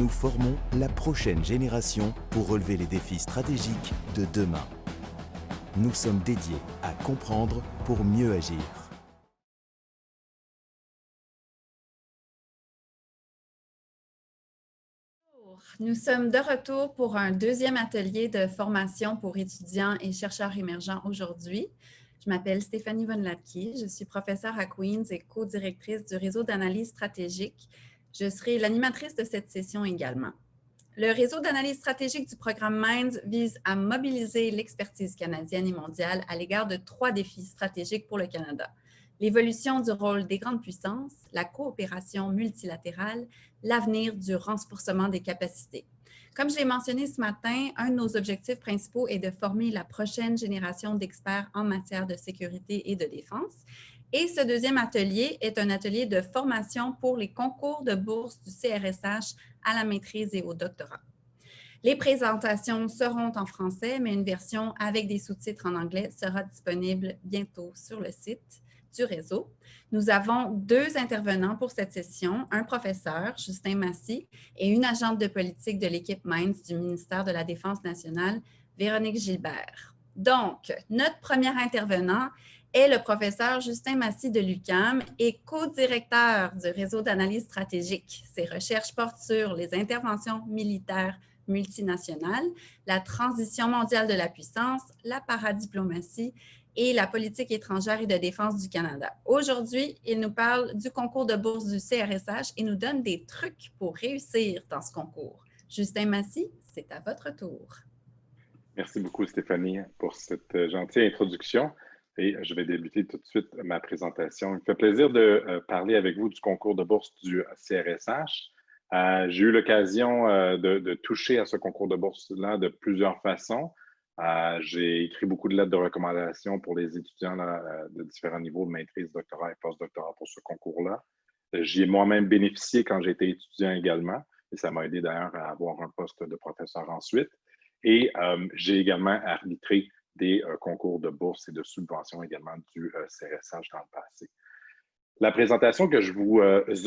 Nous formons la prochaine génération pour relever les défis stratégiques de demain. Nous sommes dédiés à comprendre pour mieux agir. Nous sommes de retour pour un deuxième atelier de formation pour étudiants et chercheurs émergents aujourd'hui. Je m'appelle Stéphanie Von Lapke, je suis professeure à Queen's et co-directrice du réseau d'analyse stratégique. Je serai l'animatrice de cette session également. Le réseau d'analyse stratégique du programme MINDS vise à mobiliser l'expertise canadienne et mondiale à l'égard de 3 défis stratégiques pour le Canada. L'évolution du rôle des grandes puissances, la coopération multilatérale, l'avenir du renforcement des capacités. Comme je l'ai mentionné ce matin, un de nos objectifs principaux est de former la prochaine génération d'experts en matière de sécurité et de défense. Et ce deuxième atelier est un atelier de formation pour les concours de bourse du CRSH à la maîtrise et au doctorat. Les présentations seront en français, mais une version avec des sous-titres en anglais sera disponible bientôt sur le site du réseau. Nous avons 2 intervenants pour cette session, un professeur, Justin Massy, et une agente de politique de l'équipe MINDS du ministère de la Défense nationale, Véronique Gilbert. Donc, notre premier intervenant est le professeur Justin Massy de l'UQAM et co-directeur du réseau d'analyse stratégique. Ses recherches portent sur les interventions militaires multinationales, la transition mondiale de la puissance, la paradiplomatie et la politique étrangère et de défense du Canada. Aujourd'hui, il nous parle du concours de bourse du CRSH et nous donne des trucs pour réussir dans ce concours. Justin Massy, c'est à votre tour. Merci beaucoup, Stéphanie, pour cette gentille introduction. Et je vais débuter tout de suite ma présentation. Il me fait plaisir de parler avec vous du concours de bourse du CRSH. J'ai eu l'occasion de toucher à ce concours de bourse-là de plusieurs façons. J'ai écrit beaucoup de lettres de recommandation pour les étudiants de différents niveaux de maîtrise, doctorat et post-doctorat pour ce concours-là. J'y ai moi-même bénéficié quand j'étais étudiant également, et ça m'a aidé d'ailleurs à avoir un poste de professeur ensuite. Et j'ai également arbitré des concours de bourse et de subventions également du CRSH dans le passé. La présentation que je vous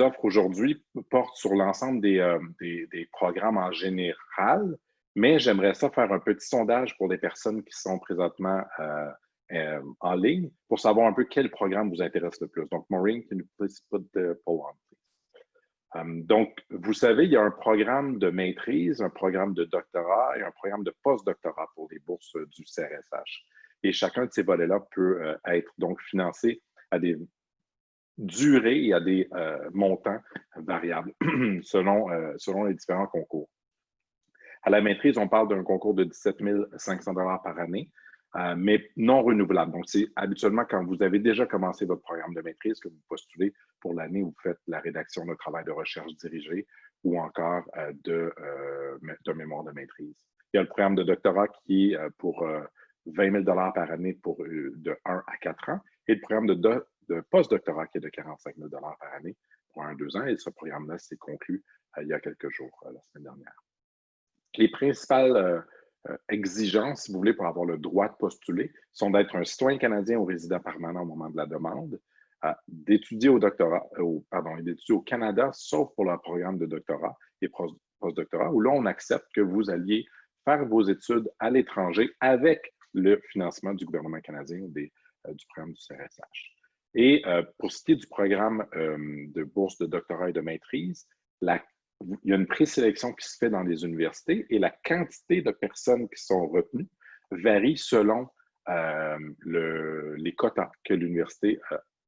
offre aujourd'hui porte sur l'ensemble des programmes en général, mais j'aimerais ça faire un petit sondage pour les personnes qui sont présentement en ligne pour savoir un peu quel programme vous intéresse le plus. Donc, Maureen, can you please put the poll on, please? Donc, vous savez, il y a un programme de maîtrise, un programme de doctorat et un programme de post-doctorat pour les bourses du CRSH. Et chacun de ces volets-là peut être donc financé à des durées et à des montants variables selon les différents concours. À la maîtrise, on parle d'un concours de 17 500 $ par année, mais non renouvelable. Donc, c'est habituellement quand vous avez déjà commencé votre programme de maîtrise que vous postulez pour l'année où vous faites la rédaction d'un travail de recherche dirigé ou encore d'un mémoire de maîtrise. Il y a le programme de doctorat qui est pour 20 000 $ par année pour de 1 à 4 ans et le programme de post-doctorat qui est de 45 000 $ par année pour 1 à 2 ans. Et ce programme-là s'est conclu il y a quelques jours, la semaine dernière. Les principales exigences, si vous voulez, pour avoir le droit de postuler, sont d'être un citoyen canadien ou résident permanent au moment de la demande, d'étudier d'étudier au Canada, sauf pour le programme de doctorat et post-doctorat, où là, on accepte que vous alliez faire vos études à l'étranger avec le financement du gouvernement canadien ou du programme du CRSH. Et pour ce qui est du programme de bourse de doctorat et de maîtrise, il y a une présélection qui se fait dans les universités et la quantité de personnes qui sont retenues varie selon les quotas que l'université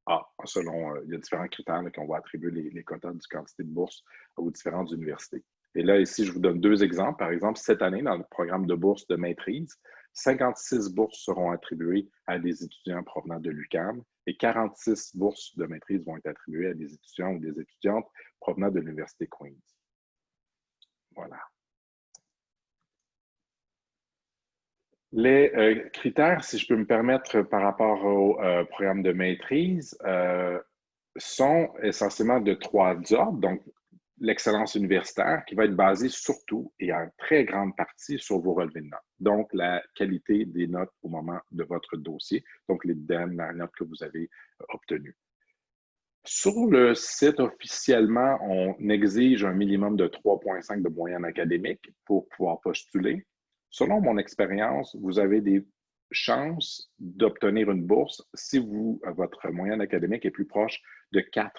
a. Il y a différents critères qu'on va attribuer les quotas du quantité de bourses aux différentes universités. Et là, ici, je vous donne 2 exemples. Par exemple, cette année, dans le programme de bourse de maîtrise, 56 bourses seront attribuées à des étudiants provenant de l'UQAM et 46 bourses de maîtrise vont être attribuées à des étudiants ou des étudiantes provenant de l'Université Queen's. Voilà. Les critères, si je peux me permettre, par rapport au programme de maîtrise, sont essentiellement de 3 ordres. Donc, l'excellence universitaire qui va être basée surtout et en très grande partie sur vos relevés de notes. Donc, la qualité des notes au moment de votre dossier, donc les dernières notes que vous avez obtenues. Sur le site, officiellement, on exige un minimum de 3,5 de moyenne académique pour pouvoir postuler. Selon mon expérience, vous avez des chances d'obtenir une bourse si votre moyenne académique est plus proche de 4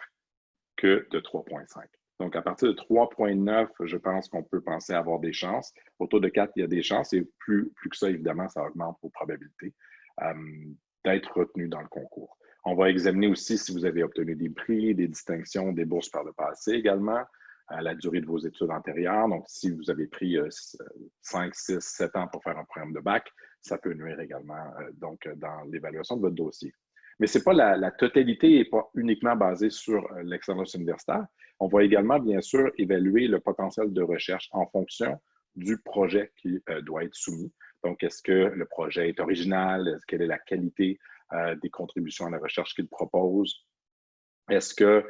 que de 3,5. Donc, à partir de 3,9, je pense qu'on peut penser avoir des chances. Autour de 4, il y a des chances. Et plus que ça, évidemment, ça augmente vos probabilités d'être retenu dans le concours. On va examiner aussi si vous avez obtenu des prix, des distinctions, des bourses par le passé également, la durée de vos études antérieures. Donc, si vous avez pris 5, 6, 7 ans pour faire un programme de bac, ça peut nuire également dans l'évaluation de votre dossier. Mais ce n'est pas la totalité n'est pas uniquement basée sur l'excellence universitaire. On va également, bien sûr, évaluer le potentiel de recherche en fonction du projet qui doit être soumis. Donc, est-ce que le projet est original? Quelle est la qualité des contributions à la recherche qu'il propose? Est-ce que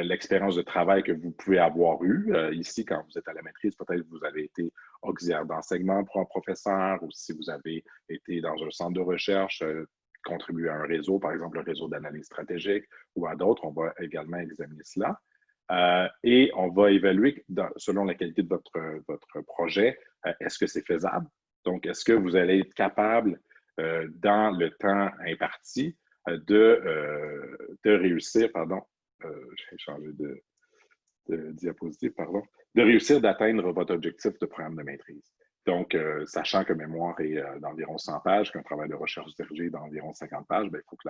l'expérience de travail que vous pouvez avoir eue, ici, quand vous êtes à la maîtrise, peut-être que vous avez été auxiliaire d'enseignement pour un professeur, ou si vous avez été dans un centre de recherche, contribuer à un réseau, par exemple, le réseau d'analyse stratégique, ou à d'autres, on va également examiner cela. Et on va évaluer, selon la qualité de votre projet, est-ce que c'est faisable? Donc, est-ce que vous allez être capable, dans le temps imparti, de réussir, j'ai changé de diapositive, de réussir d'atteindre votre objectif de programme de maîtrise. Donc, sachant que mémoire est d'environ 100 pages, qu'un travail de recherche dirigé d'environ 50 pages, bien, il faut que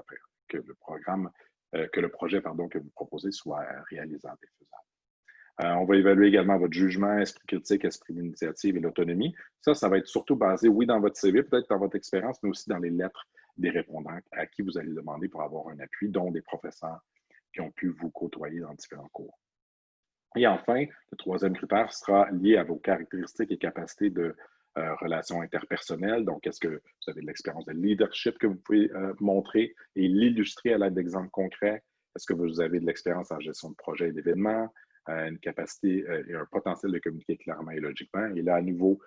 le projet que vous proposez soit réalisable et faisable. On va évaluer également votre jugement, esprit critique, esprit d'initiative et l'autonomie. Ça va être surtout basé, oui, dans votre CV, peut-être dans votre expérience, mais aussi dans les lettres des répondants à qui vous allez demander pour avoir un appui, dont des professeurs qui ont pu vous côtoyer dans différents cours. Et enfin, le troisième critère sera lié à vos caractéristiques et capacités de relations interpersonnelles. Donc, est-ce que vous avez de l'expérience de leadership que vous pouvez montrer et l'illustrer à l'aide d'exemples concrets? Est-ce que vous avez de l'expérience en gestion de projets et d'événements? Une capacité et un potentiel de communiquer clairement et logiquement. Et là, à nouveau,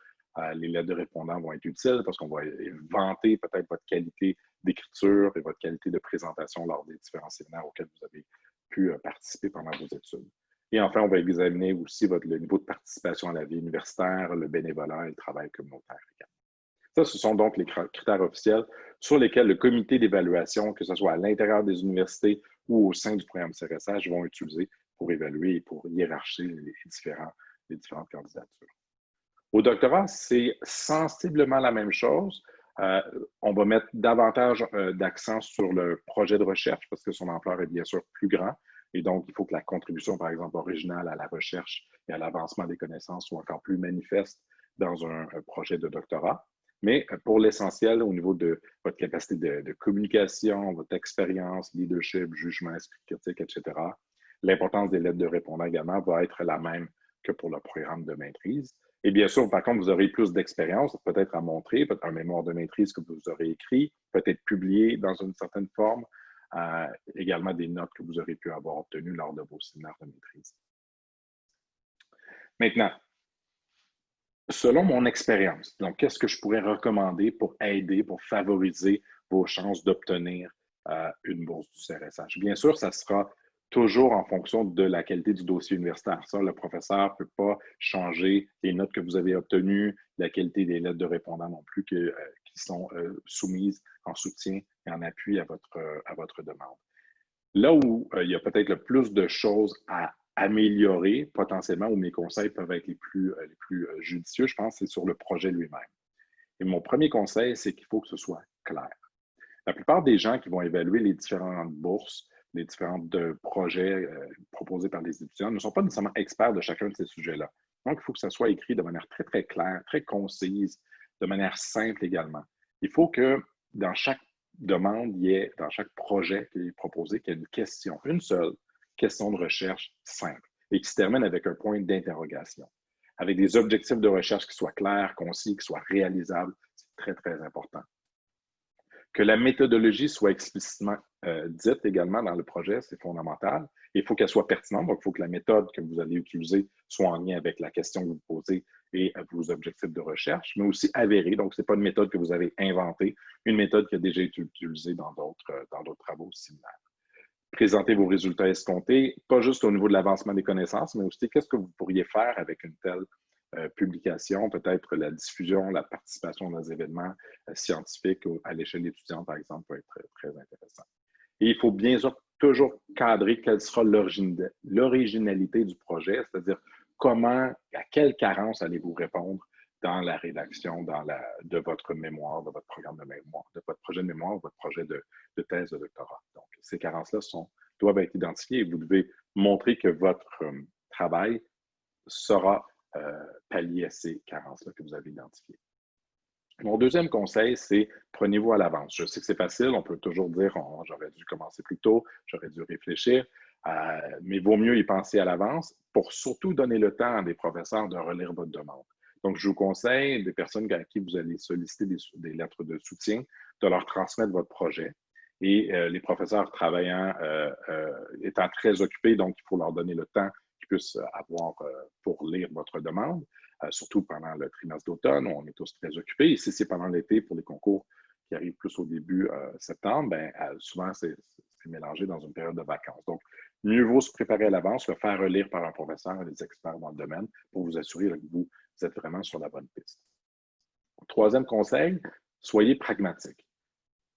les lettres de répondants vont être utiles parce qu'on va vanter peut-être votre qualité d'écriture et votre qualité de présentation lors des différents séminaires auxquels vous avez pu participer pendant vos études. Et enfin, on va examiner aussi le niveau de participation à la vie universitaire, le bénévolat et le travail communautaire également. Ça, ce sont donc les critères officiels sur lesquels le comité d'évaluation, que ce soit à l'intérieur des universités ou au sein du programme CRSH, vont utiliser pour évaluer et pour hiérarchiser les différentes candidatures. Au doctorat, c'est sensiblement la même chose. On va mettre davantage d'accent sur le projet de recherche parce que son ampleur est bien sûr plus grand. Et donc, il faut que la contribution, par exemple, originale à la recherche et à l'avancement des connaissances soit encore plus manifeste dans un projet de doctorat. Mais pour l'essentiel, au niveau de votre capacité de communication, votre expérience, leadership, jugement, esprit critique, etc., l'importance des lettres de répondants également va être la même que pour le programme de maîtrise. Et bien sûr, par contre, vous aurez plus d'expérience, peut-être à montrer, peut-être un mémoire de maîtrise que vous aurez écrit, peut-être publié dans une certaine forme, également des notes que vous aurez pu avoir obtenues lors de vos séminaires de maîtrise. Maintenant, selon mon expérience, donc qu'est-ce que je pourrais recommander pour aider, pour favoriser vos chances d'obtenir une bourse du CRSH? Bien sûr, ça sera toujours en fonction de la qualité du dossier universitaire. Ça, le professeur ne peut pas changer les notes que vous avez obtenues, la qualité des lettres de répondants non plus qui sont soumises en soutien et en appui à votre demande. Là où il y a peut-être le plus de choses à améliorer potentiellement, où mes conseils peuvent être les plus judicieux, je pense, c'est sur le projet lui-même. Et mon premier conseil, c'est qu'il faut que ce soit clair. La plupart des gens qui vont évaluer les différentes bourses, les différents projets proposés par les étudiants ne sont pas nécessairement experts de chacun de ces sujets-là. Donc, il faut que ça soit écrit de manière très, très claire, très concise, de manière simple également. Il faut que dans chaque demande, dans chaque projet qui est proposé, qu'il y ait une question, une seule question de recherche simple et qui se termine avec un point d'interrogation, avec des objectifs de recherche qui soient clairs, concis, qui soient réalisables. C'est très, très important. Que la méthodologie soit explicitement dite également dans le projet, c'est fondamental. Il faut qu'elle soit pertinente, donc il faut que la méthode que vous allez utiliser soit en lien avec la question que vous posez et vos objectifs de recherche, mais aussi avérée. Donc, ce n'est pas une méthode que vous avez inventée, une méthode qui a déjà été utilisée dans d'autres travaux similaires. présenter vos résultats escomptés, pas juste au niveau de l'avancement des connaissances, mais aussi qu'est-ce que vous pourriez faire avec une telle publication, peut-être la diffusion, la participation dans des événements scientifiques à l'échelle étudiante, par exemple, peut être très, très intéressant. Et il faut bien sûr toujours cadrer quelle sera l'originalité du projet, c'est-à-dire comment, à quelle carence allez-vous répondre dans la rédaction de votre mémoire, de votre programme de mémoire, de votre projet de mémoire, votre projet de thèse de doctorat. Donc, ces carences-là doivent être identifiées et vous devez montrer que votre travail sera pallier à ces carences-là que vous avez identifiées. Mon deuxième conseil, c'est prenez-vous à l'avance. Je sais que c'est facile, on peut toujours dire j'aurais dû commencer plus tôt, j'aurais dû réfléchir, mais vaut mieux y penser à l'avance pour surtout donner le temps à des professeurs de relire votre demande. Donc, je vous conseille, des personnes à qui vous allez solliciter des lettres de soutien, de leur transmettre votre projet. Et les professeurs travaillant, étant très occupés, donc il faut leur donner le temps qu'ils puissent avoir pour lire votre demande, surtout pendant le trimestre d'automne où on est tous très occupés. Et si c'est pendant l'été pour les concours qui arrivent plus au début septembre, bien, souvent c'est mélangé dans une période de vacances. Donc, mieux vaut se préparer à l'avance, le faire relire par un professeur et des experts dans le domaine pour vous assurer que vous êtes vraiment sur la bonne piste. Troisième conseil, soyez pragmatique.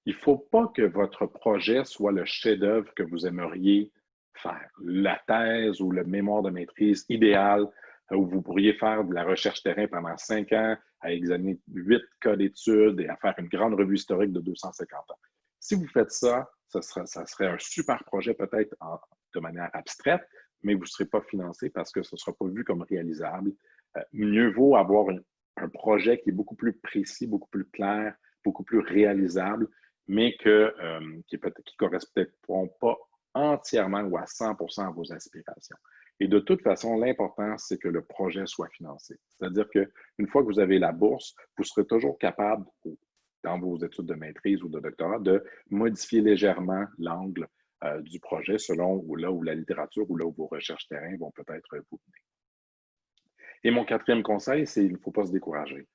Il ne faut pas que votre projet soit le chef-d'œuvre que vous aimeriez faire. La thèse ou le mémoire de maîtrise idéal où vous pourriez faire de la recherche terrain pendant 5 ans, à examiner 8 cas d'études et à faire une grande revue historique de 250 ans. Si vous faites ça, ça serait un super projet peut-être de manière abstraite, mais vous ne serez pas financé parce que ce ne sera pas vu comme réalisable. Mieux vaut avoir un projet qui est beaucoup plus précis, beaucoup plus clair, beaucoup plus réalisable, mais qui ne correspond peut-être pas entièrement ou à 100% à vos aspirations. Et de toute façon, l'important, c'est que le projet soit financé. C'est-à-dire qu'une fois que vous avez la bourse, vous serez toujours capable, dans vos études de maîtrise ou de doctorat, de modifier légèrement l'angle du projet selon là où la littérature ou là où vos recherches terrain vont peut-être vous mener. Et mon quatrième conseil, c'est qu'il ne faut pas se décourager.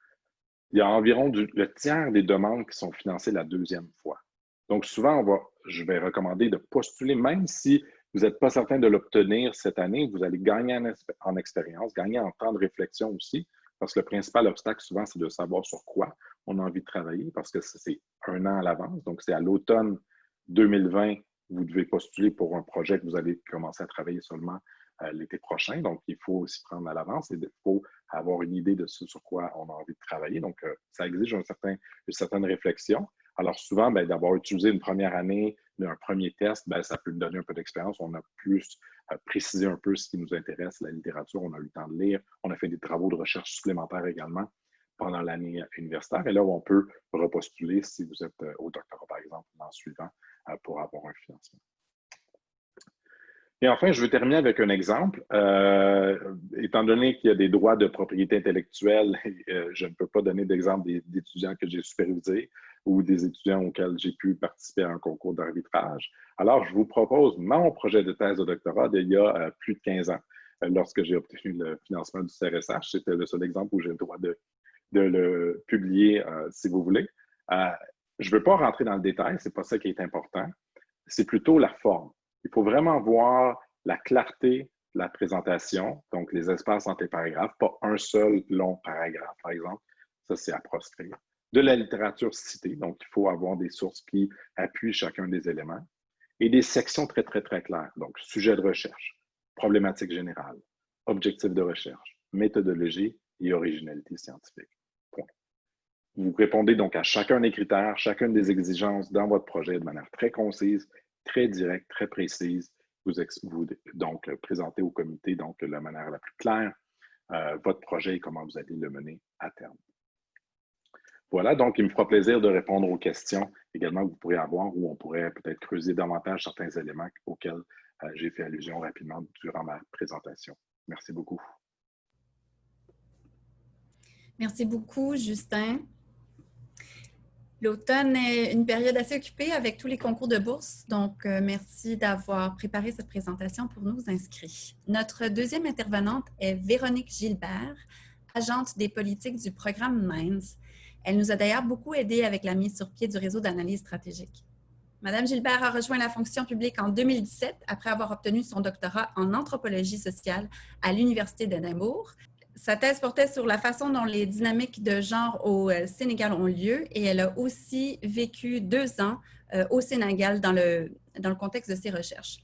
Il y a environ le tiers des demandes qui sont financées la deuxième fois. Donc, souvent, je vais recommander de postuler, même si vous n'êtes pas certain de l'obtenir cette année, vous allez gagner en expérience, gagner en temps de réflexion aussi, parce que le principal obstacle, souvent, c'est de savoir sur quoi on a envie de travailler, parce que c'est 1 an à l'avance. Donc, c'est à l'automne 2020, vous devez postuler pour un projet que vous allez commencer à travailler seulement l'été prochain. Donc, il faut aussi prendre à l'avance et il faut avoir une idée de ce sur quoi on a envie de travailler. Donc, ça exige une certaine réflexion. Alors, souvent, d'avoir utilisé une première année, un premier test, ça peut nous donner un peu d'expérience. On a plus précisé un peu ce qui nous intéresse, la littérature. On a eu le temps de lire. On a fait des travaux de recherche supplémentaires également pendant l'année universitaire. Et là, on peut repostuler si vous êtes au doctorat, par exemple, l'an suivant, pour avoir un financement. Et enfin, je veux terminer avec un exemple. Étant donné qu'il y a des droits de propriété intellectuelle, je ne peux pas donner d'exemple d'étudiants que j'ai supervisés ou des étudiants auxquels j'ai pu participer à un concours d'arbitrage. Alors, je vous propose mon projet de thèse de doctorat d'il y a plus de 15 ans, lorsque j'ai obtenu le financement du CRSH. C'était le seul exemple où j'ai le droit de le publier, si vous voulez. Je ne veux pas rentrer dans le détail, ce n'est pas ça qui est important. C'est plutôt la forme. Il faut vraiment voir la clarté de la présentation, donc les espaces entre les paragraphes, pas un seul long paragraphe, par exemple. Ça, c'est à proscrire. De la littérature citée, donc il faut avoir des sources qui appuient chacun des éléments. Et des sections très, très, très claires. Donc, sujet de recherche, problématique générale, objectif de recherche, méthodologie et originalité scientifique. Point. Vous répondez donc à chacun des critères, chacune des exigences dans votre projet de manière très concise, très directe, très précise. Vous donc présentez au comité donc, de la manière la plus claire votre projet et comment vous allez le mener à terme. Voilà, donc il me fera plaisir de répondre aux questions également que vous pourrez avoir ou on pourrait peut-être creuser davantage certains éléments auxquels j'ai fait allusion rapidement durant ma présentation. Merci beaucoup. Merci beaucoup, Justin. L'automne est une période assez occupée avec tous les concours de bourse, donc merci d'avoir préparé cette présentation pour nos inscrits. Notre deuxième intervenante est Véronique Gilbert, agente des politiques du programme MINDS. Elle nous a d'ailleurs beaucoup aidé avec la mise sur pied du réseau d'analyse stratégique. Madame Gilbert a rejoint la fonction publique en 2017 après avoir obtenu son doctorat en anthropologie sociale à l'Université d'Édimbourg. Sa thèse portait sur la façon dont les dynamiques de genre au Sénégal ont lieu et elle a aussi vécu 2 ans au Sénégal dans le contexte de ses recherches.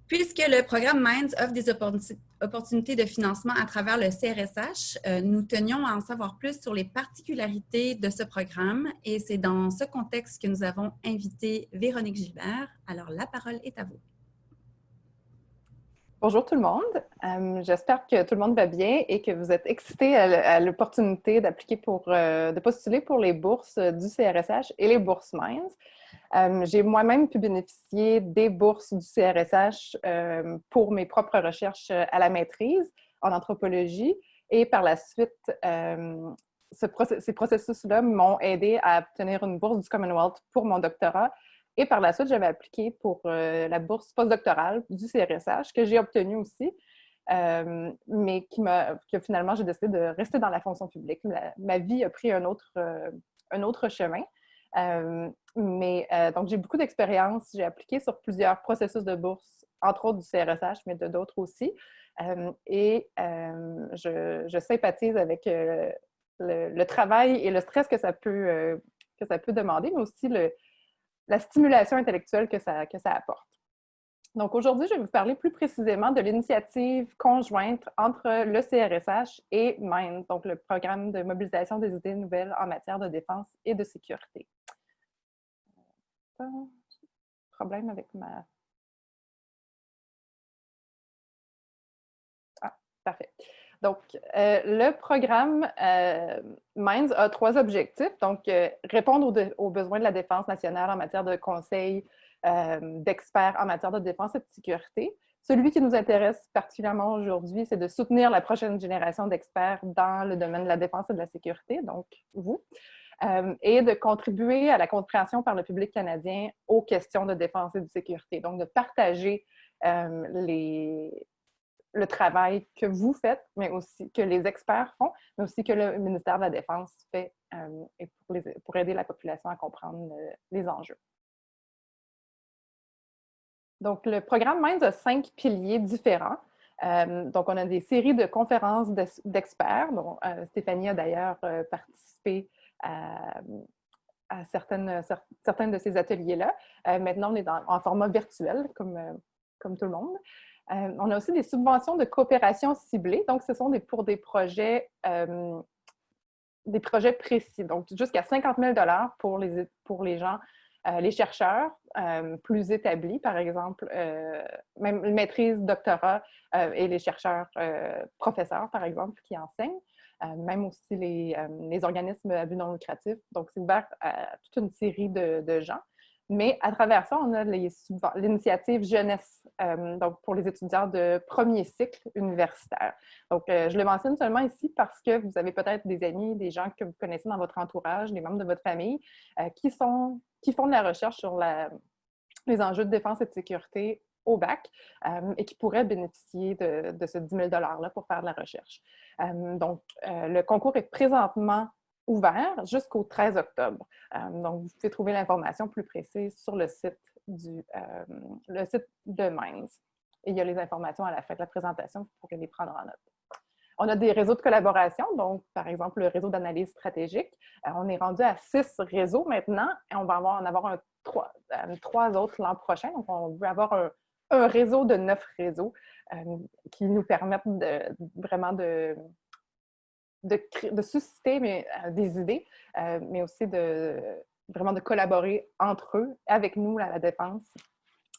Puisque le programme Minds offre des opportunités de financement à travers le CRSH, nous tenions à en savoir plus sur les particularités de ce programme et c'est dans ce contexte que nous avons invité Véronique Gilbert. Alors, la parole est à vous. Bonjour tout le monde. J'espère que tout le monde va bien et que vous êtes excités à l'opportunité d'appliquer de postuler pour les bourses du CRSH et les bourses Minds. J'ai moi-même pu bénéficier des bourses du CRSH pour mes propres recherches à la maîtrise en anthropologie et par la suite, ces processus-là m'ont aidé à obtenir une bourse du Commonwealth pour mon doctorat. Et par la suite, j'avais appliqué pour la bourse postdoctorale du CRSH que j'ai obtenue aussi, mais que finalement, j'ai décidé de rester dans la fonction publique. Ma vie a pris un autre chemin. Donc, j'ai beaucoup d'expérience. J'ai appliqué sur plusieurs processus de bourse, entre autres du CRSH, mais de d'autres aussi. Je sympathise avec le travail et le stress que ça peut demander, mais aussi la stimulation intellectuelle que ça apporte. Donc, aujourd'hui, je vais vous parler plus précisément de l'initiative conjointe entre le CRSH et Minds, donc le programme de mobilisation des idées nouvelles en matière de défense et de sécurité. Problème avec ma... Ah, parfait. Donc, le programme Minds a 3 objectifs. Donc, répondre aux besoins de la défense nationale en matière de conseils d'experts en matière de défense et de sécurité. Celui qui nous intéresse particulièrement aujourd'hui, c'est de soutenir la prochaine génération d'experts dans le domaine de la défense et de la sécurité, donc vous, et de contribuer à la compréhension par le public canadien aux questions de défense et de sécurité. Donc, de partager le travail que vous faites, mais aussi que les experts font, mais aussi que le ministère de la Défense fait et pour aider la population à comprendre les enjeux. Donc, le programme Minds a 5 piliers différents. Donc, on a des séries de conférences d'experts, dont Stéphanie a d'ailleurs participé à certains de ces ateliers-là. Maintenant, on est en format virtuel, comme tout le monde. On a aussi des subventions de coopération ciblées. Donc, ce sont pour des projets précis. Donc, jusqu'à 50 000 $ pour les gens, les chercheurs plus établis, par exemple, même maîtrise, doctorat et les chercheurs professeurs, par exemple, qui enseignent. Même aussi les organismes à but non lucratif. Donc, c'est ouvert à toute une série de gens. Mais à travers ça, on a l'initiative jeunesse, donc pour les étudiants de premier cycle universitaire. Donc, je le mentionne seulement ici parce que vous avez peut-être des amis, des gens que vous connaissez dans votre entourage, des membres de votre famille, qui font de la recherche sur les enjeux de défense et de sécurité au bac et qui pourraient bénéficier de ce 10 000 $-là pour faire de la recherche. Donc, le concours est présentement ouvert jusqu'au 13 octobre. Donc, vous pouvez trouver l'information plus précise sur le site de Minds. Et il y a les informations à la fin de la présentation, vous pourrez les prendre en note. On a des réseaux de collaboration, donc par exemple le réseau d'analyse stratégique. On est rendu à 6 réseaux maintenant et on va en avoir 3 autres l'an prochain. Donc, on veut avoir un réseau de 9 réseaux qui nous permettent vraiment de susciter des idées, mais aussi vraiment de collaborer entre eux, avec nous, à la défense,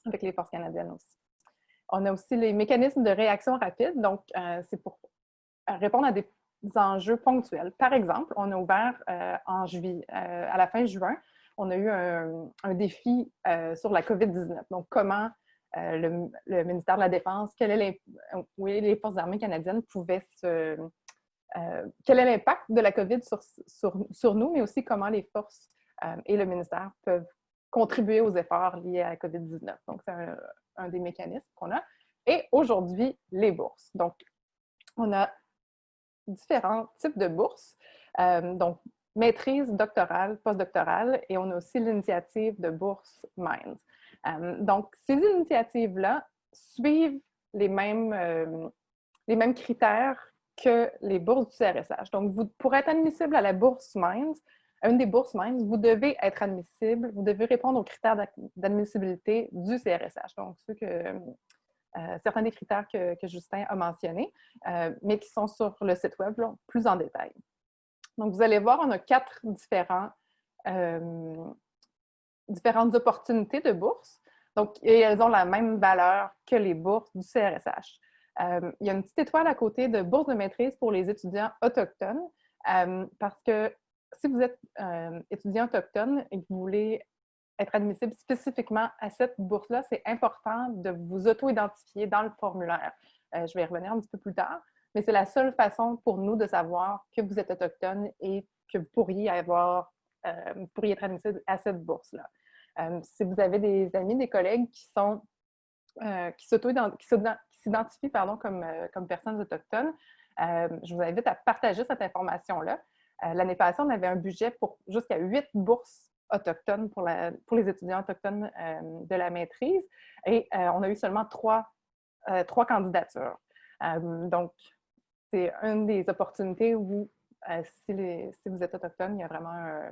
avec les forces canadiennes aussi. On a aussi les mécanismes de réaction rapide, donc c'est pour répondre à des enjeux ponctuels. Par exemple, on a ouvert à la fin juin, on a eu un défi sur la COVID-19. Donc, comment le ministère de la Défense, les forces armées canadiennes pouvaient quel est l'impact de la COVID sur nous, mais aussi comment les forces et le ministère peuvent contribuer aux efforts liés à la COVID-19. Donc, c'est un des mécanismes qu'on a. Et aujourd'hui, les bourses. Donc, on a différents types de bourses. Donc, maîtrise doctorale, postdoctorale, et on a aussi l'initiative de bourse Minds. Donc, ces initiatives-là suivent les mêmes critères que les bourses du CRSH. Donc, pour être admissible à la bourse Minds, une des bourses Minds, vous devez être admissible, vous devez répondre aux critères d'admissibilité du CRSH. Donc, certains des critères que Justin a mentionnés, mais qui sont sur le site web là, plus en détail. Donc, vous allez voir, on a 4 différentes opportunités de bourse. Donc, et elles ont la même valeur que les bourses du CRSH. Il y a une petite étoile à côté de bourse de maîtrise pour les étudiants autochtones, parce que si vous êtes étudiant autochtone et que vous voulez être admissible spécifiquement à cette bourse-là, c'est important de vous auto-identifier dans le formulaire. Je vais y revenir un petit peu plus tard, mais c'est la seule façon pour nous de savoir que vous êtes autochtone et que vous pourriez être admissible à cette bourse-là. Si vous avez des amis, des collègues qui s'identifient comme personnes autochtones, je vous invite à partager cette information-là. L'année passée, on avait un budget pour jusqu'à 8 bourses autochtones pour les étudiants autochtones de la maîtrise et on a eu seulement 3 candidatures. Donc, c'est une des opportunités où, si vous êtes autochtone, il y a vraiment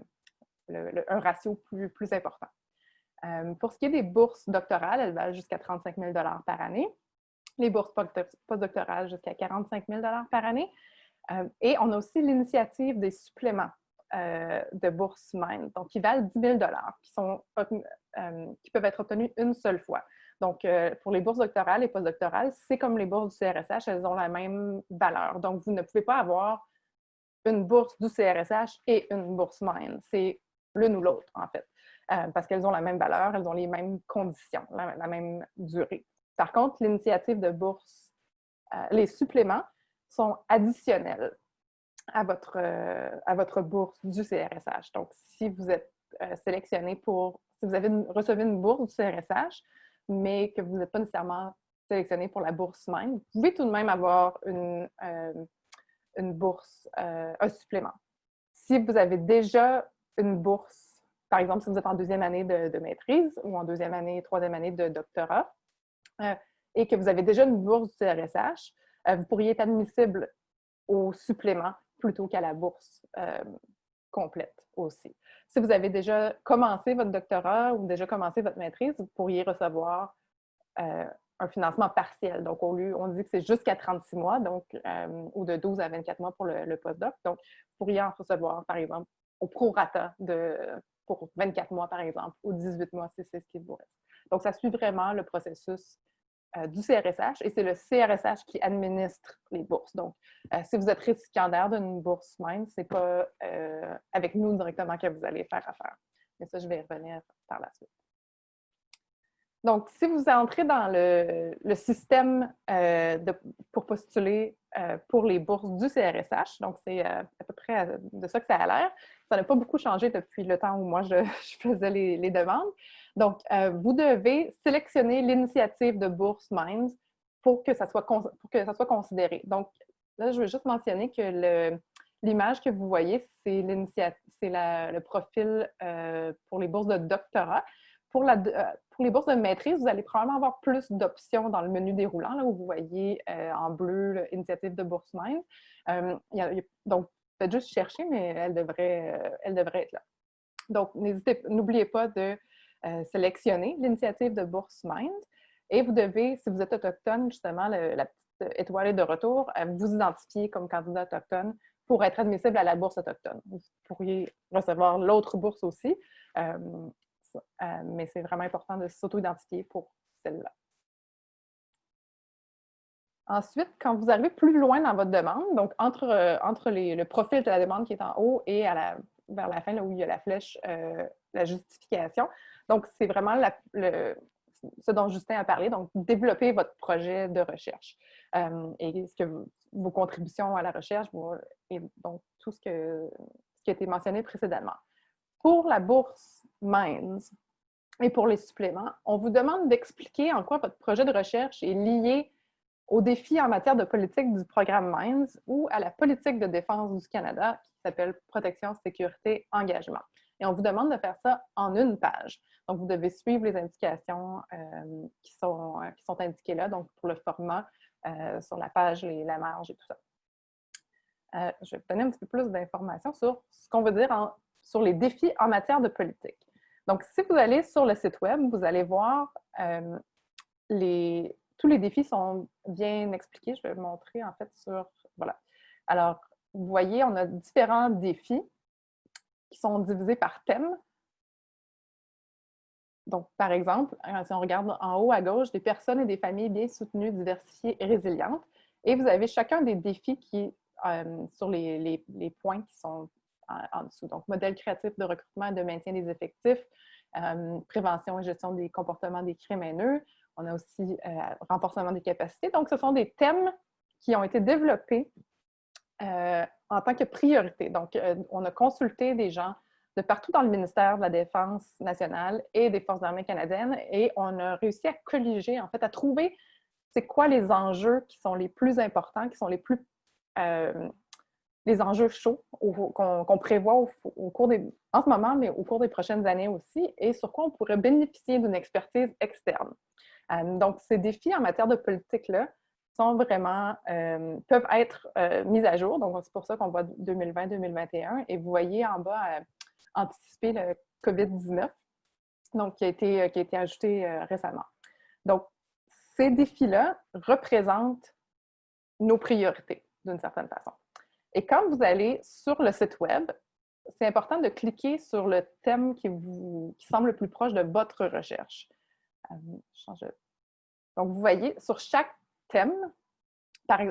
un ratio plus important. Pour ce qui est des bourses doctorales, elles valent jusqu'à 35 000 par année. Les bourses postdoctorales jusqu'à 45 000 par année. Et on a aussi l'initiative des suppléments de bourse Minds, donc qui valent 10 000 qui peuvent être obtenus une seule fois. Donc, pour les bourses doctorales et postdoctorales, c'est comme les bourses du CRSH, elles ont la même valeur. Donc, vous ne pouvez pas avoir une bourse du CRSH et une bourse Minds. C'est l'une ou l'autre, en fait, parce qu'elles ont la même valeur, elles ont les mêmes conditions, la même durée. Par contre, l'initiative de bourse, les suppléments sont additionnels à votre bourse du CRSH. Donc, si vous êtes sélectionné si vous recevez une bourse du CRSH, mais que vous n'êtes pas nécessairement sélectionné pour la bourse même, vous pouvez tout de même avoir une bourse, un supplément. Si vous avez déjà une bourse, par exemple, si vous êtes en 2e année de maîtrise ou en 2e année, 3e année de doctorat, et que vous avez déjà une bourse du CRSH, vous pourriez être admissible au supplément plutôt qu'à la bourse complète aussi. Si vous avez déjà commencé votre doctorat ou déjà commencé votre maîtrise, vous pourriez recevoir un financement partiel. Donc, on dit que c'est jusqu'à 36 mois, donc, ou de 12 à 24 mois pour le postdoc. Donc, vous pourriez en recevoir, par exemple, au prorata pour 24 mois, par exemple, ou 18 mois si c'est ce qui vous reste. Donc, ça suit vraiment le processus du CRSH et c'est le CRSH qui administre les bourses. Donc, si vous êtes récipiendaire d'une bourse même, ce n'est pas avec nous directement que vous allez faire affaire. Mais ça, je vais y revenir par la suite. Donc, si vous entrez dans le système pour postuler pour les bourses du CRSH, donc c'est à peu près de ça que ça a l'air. Ça n'a pas beaucoup changé depuis le temps où moi, je faisais les demandes. Donc, vous devez sélectionner l'initiative de bourse Minds pour que ça soit considéré. Donc, là, je veux juste mentionner que l'image que vous voyez, c'est le profil pour les bourses de doctorat. Pour les bourses de maîtrise, vous allez probablement avoir plus d'options dans le menu déroulant, là où vous voyez en bleu l'initiative de bourse Minds. Donc, faites juste chercher, mais elle devrait être là. Donc, n'oubliez pas de sélectionner l'initiative de bourse Minds et vous devez, si vous êtes autochtone, justement, la petite étoile est de retour, vous identifier comme candidat autochtone pour être admissible à la bourse autochtone. Vous pourriez recevoir l'autre bourse aussi, mais c'est vraiment important de s'auto-identifier pour celle-là. Ensuite, quand vous arrivez plus loin dans votre demande, donc entre le profil de la demande qui est en haut et vers la fin, là où il y a la flèche, la justification, donc c'est vraiment ce dont Justin a parlé, donc développer votre projet de recherche et vos contributions à la recherche et donc tout ce qui a été mentionné précédemment. Pour la bourse Minds et pour les suppléments, on vous demande d'expliquer en quoi votre projet de recherche est lié aux défis en matière de politique du programme MINDS ou à la politique de défense du Canada qui s'appelle Protection, Sécurité, Engagement. Et on vous demande de faire ça en une page. Donc, vous devez suivre les indications qui sont indiquées là, donc pour le format, sur la page, la marge et tout ça. Je vais vous donner un petit peu plus d'informations sur ce qu'on veut dire sur les défis en matière de politique. Donc, si vous allez sur le site web, vous allez voir tous les défis sont bien expliqués. Je vais vous montrer en fait sur... Voilà. Alors, vous voyez, on a différents défis qui sont divisés par thème. Donc, par exemple, si on regarde en haut à gauche, des personnes et des familles bien soutenues, diversifiées et résilientes. Et vous avez chacun des défis qui, sur les points qui sont en dessous. Donc, modèle créatif de recrutement et de maintien des effectifs, prévention et gestion des comportements des crimes haineux. On a aussi renforcement des capacités. Donc, ce sont des thèmes qui ont été développés en tant que priorité. Donc, on a consulté des gens de partout dans le ministère de la Défense nationale et des Forces armées canadiennes et on a réussi à colliger, en fait, à trouver c'est quoi les enjeux qui sont les plus importants, qui sont les plus... les enjeux chauds qu'on prévoit au cours en ce moment, mais au cours des prochaines années aussi, et sur quoi on pourrait bénéficier d'une expertise externe. Donc, ces défis en matière de politique-là sont vraiment, peuvent être mis à jour. Donc, c'est pour ça qu'on voit 2020-2021. Et vous voyez en bas, anticiper le COVID-19, donc qui a été ajouté récemment. Donc, ces défis-là représentent nos priorités, d'une certaine façon. Et quand vous allez sur le site web, c'est important de cliquer sur le thème qui semble le plus proche de votre recherche. Donc, vous voyez, sur chaque thème,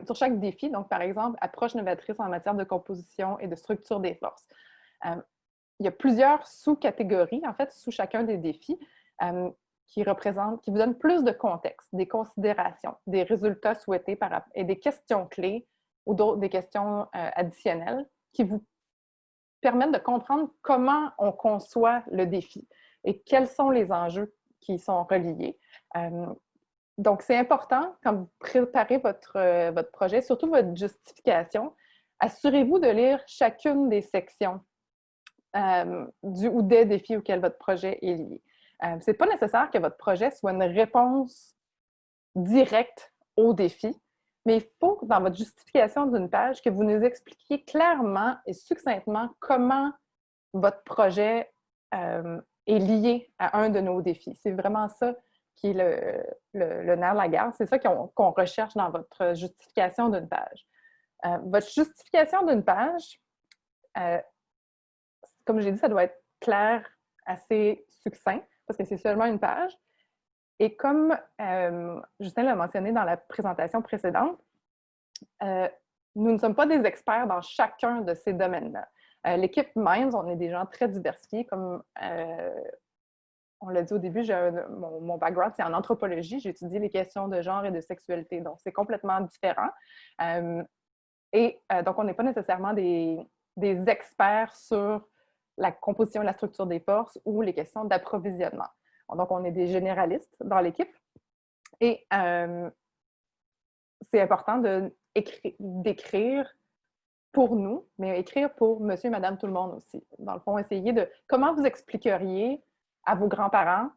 sur chaque défi, donc par exemple, approche novatrice en matière de composition et de structure des forces. Il y a plusieurs sous-catégories, en fait, sous chacun des défis, qui vous donnent plus de contexte, des considérations, des résultats souhaités et des questions clés ou des questions additionnelles qui vous permettent de comprendre comment on conçoit le défi et quels sont les enjeux qui sont reliés. Donc, c'est important, quand vous préparez votre projet, surtout votre justification, assurez-vous de lire chacune des sections ou des défis auxquels votre projet est lié. Ce n'est pas nécessaire que votre projet soit une réponse directe au défi, mais il faut, dans votre justification d'une page, que vous nous expliquiez clairement et succinctement comment votre projet est lié à un de nos défis. C'est vraiment ça qui est le nerf de la guerre. C'est ça qu'on recherche dans votre justification d'une page. Votre justification d'une page, comme j'ai dit, ça doit être clair, assez succinct, parce que c'est seulement une page. Et comme Justin l'a mentionné dans la présentation précédente, nous ne sommes pas des experts dans chacun de ces domaines-là. L'équipe Minds, on est des gens très diversifiés, comme on l'a dit au début, mon background, c'est en anthropologie. J'ai étudié les questions de genre et de sexualité, donc c'est complètement différent. Donc, on n'est pas nécessairement des experts sur la composition et la structure des forces ou les questions d'approvisionnement. Donc, on est des généralistes dans l'équipe. Et c'est important d'écrire pour nous, mais écrire pour monsieur et madame tout le monde aussi. Dans le fond, essayer de... Comment vous expliqueriez à vos grands-parents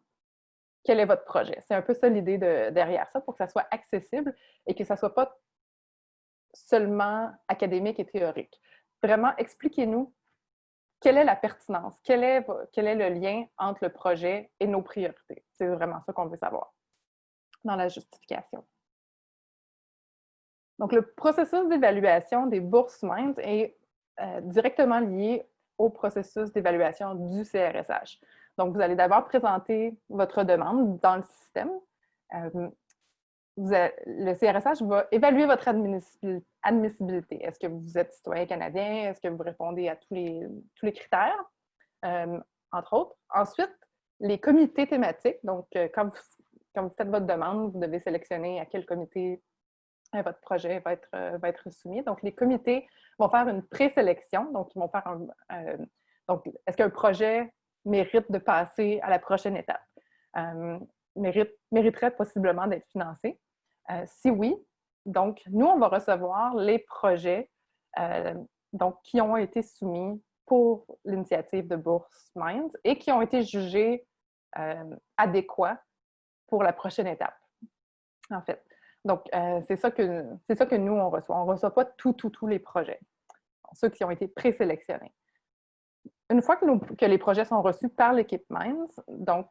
quel est votre projet? C'est un peu ça l'idée derrière ça, pour que ça soit accessible et que ça ne soit pas seulement académique et théorique. Vraiment, expliquez-nous quelle est la pertinence, quel est le lien entre le projet et nos priorités. C'est vraiment ça qu'on veut savoir dans la justification. Donc, le processus d'évaluation des bourses Minds est directement lié au processus d'évaluation du CRSH. Donc, vous allez d'abord présenter votre demande dans le système. Le CRSH va évaluer votre admissibilité. Est-ce que vous êtes citoyen canadien? Est-ce que vous répondez à tous les critères, entre autres? Ensuite, les comités thématiques. Donc, quand vous faites votre demande, vous devez sélectionner à quel comité votre projet va être soumis. Donc, les comités vont faire une présélection. Donc, ils vont faire donc, est-ce qu'un projet mérite de passer à la prochaine étape? Mériterait possiblement d'être financé. Si oui, Donc, nous, on va recevoir les projets donc, qui ont été soumis pour l'initiative de bourse Minds et qui ont été jugés adéquats pour la prochaine étape, en fait. Donc, c'est ça que nous, on reçoit. On ne reçoit pas tous les projets, ceux qui ont été présélectionnés. Une fois que les projets sont reçus par l'équipe Minds, donc,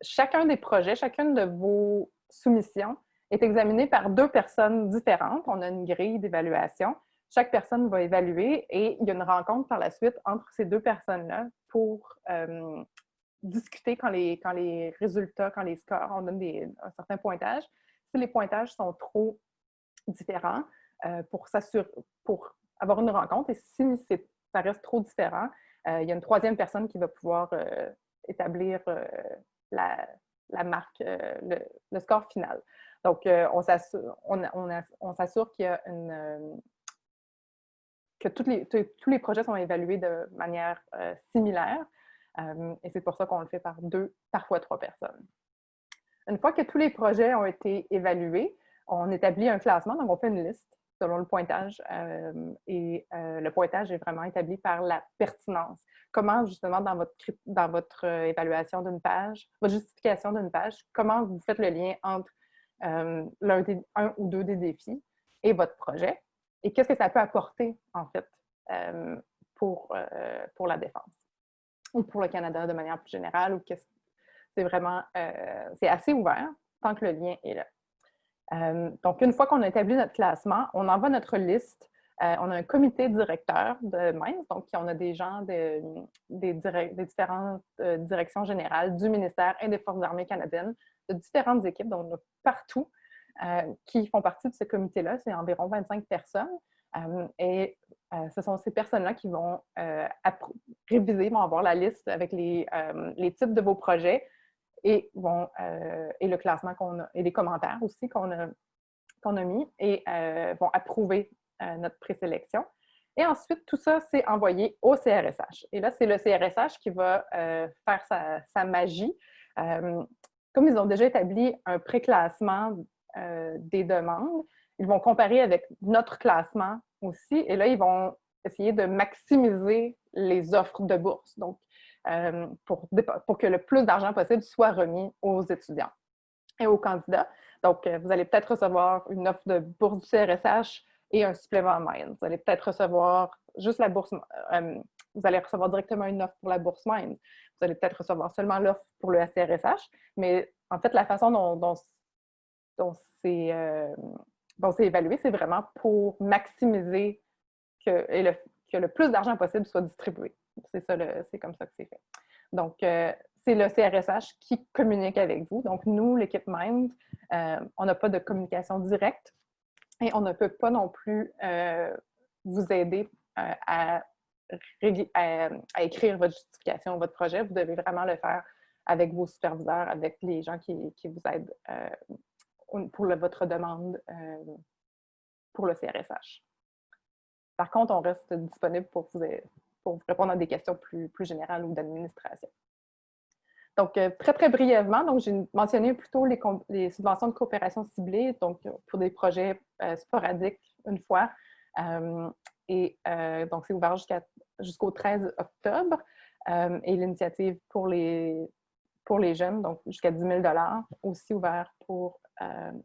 chacun des projets, chacune de vos soumissions est examiné par 2 personnes différentes. On a une grille d'évaluation. Chaque personne va évaluer et il y a une rencontre par la suite entre ces 2 personnes-là pour discuter quand les résultats, quand les scores, on donne un certain pointage. Si les pointages sont trop différents pour avoir une rencontre, et si ça reste trop différent, il y a une 3e personne qui va pouvoir établir la marque, le score final. Donc, on s'assure qu'il y a que tous les projets sont évalués de manière similaire. Et c'est pour ça qu'on le fait par 2, parfois 3 personnes. Une fois que tous les projets ont été évalués, on établit un classement, donc on fait une liste selon le pointage. Le pointage est vraiment établi par la pertinence. Comment, justement, dans votre évaluation d'une page, votre justification d'une page, comment vous faites le lien entre un ou 2 des défis et votre projet, et qu'est-ce que ça peut apporter, en fait, pour la défense ou pour le Canada de manière plus générale, ou c'est vraiment, c'est assez ouvert tant que le lien est là. Donc, une fois qu'on a établi notre classement, on envoie notre liste. On a un comité directeur de Minds, donc on a des gens des différentes directions générales du ministère et des Forces armées canadiennes, de différentes équipes, donc partout, qui font partie de ce comité-là. C'est environ 25 personnes. Ce sont ces personnes-là qui vont réviser, vont avoir la liste avec les types de vos projets et le classement qu'on a, et les commentaires aussi qu'on a mis, et vont approuver notre présélection. Et ensuite, tout ça, c'est envoyé au CRSH. Et là, c'est le CRSH qui va faire sa magie. Comme ils ont déjà établi un préclassement des demandes, ils vont comparer avec notre classement aussi, et là, ils vont essayer de maximiser les offres de bourse, donc pour que le plus d'argent possible soit remis aux étudiants et aux candidats. Donc, vous allez peut-être recevoir une offre de bourse du CRSH et un supplément Minds. Vous allez peut-être recevoir juste la bourse, vous allez recevoir directement une offre pour la bourse Minds. Vous allez peut-être recevoir seulement l'offre pour le CRSH, mais en fait, la façon dont c'est évalué, c'est vraiment pour maximiser que le plus d'argent possible soit distribué. C'est comme ça que c'est fait. Donc, c'est le CRSH qui communique avec vous. Donc, nous, l'équipe Minds, on n'a pas de communication directe et on ne peut pas non plus vous aider à écrire votre justification, votre projet. Vous devez vraiment le faire avec vos superviseurs, avec les gens qui vous aident pour votre demande pour le CRSH. Par contre, on reste disponible pour vous répondre à des questions plus générales ou d'administration. Donc, très, très brièvement, donc j'ai mentionné plutôt les subventions de coopération ciblées, donc pour des projets sporadiques une fois. Donc, c'est ouvert jusqu'au 13 octobre. Et l'initiative pour les jeunes, donc jusqu'à 10 000 $, aussi ouvert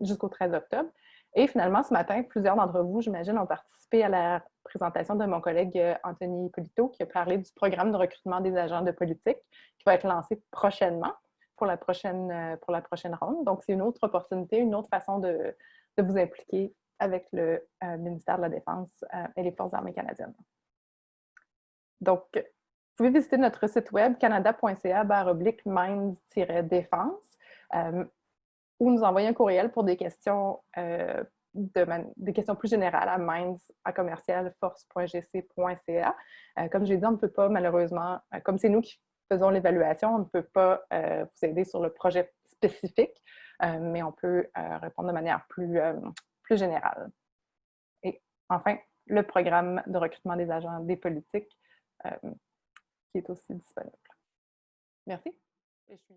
jusqu'au 13 octobre. Et finalement, ce matin, plusieurs d'entre vous, j'imagine, ont participé à la présentation de mon collègue Anthony Polito, qui a parlé du programme de recrutement des agents de politique, qui va être lancé prochainement pour la prochaine ronde. Donc, c'est une autre opportunité, une autre façon de vous impliquer avec le ministère de la Défense et les Forces armées canadiennes. Donc, vous pouvez visiter notre site web canada.ca/minds-défense ou nous envoyer un courriel pour des questions des questions plus générales à minds@force.gc.ca. Comme j'ai dit, on ne peut pas malheureusement, comme c'est nous qui faisons l'évaluation, on ne peut pas vous aider sur le projet spécifique, mais on peut répondre de manière plus générale. Et enfin, le programme de recrutement des agents des politiques qui est aussi disponible. Merci. Et je suis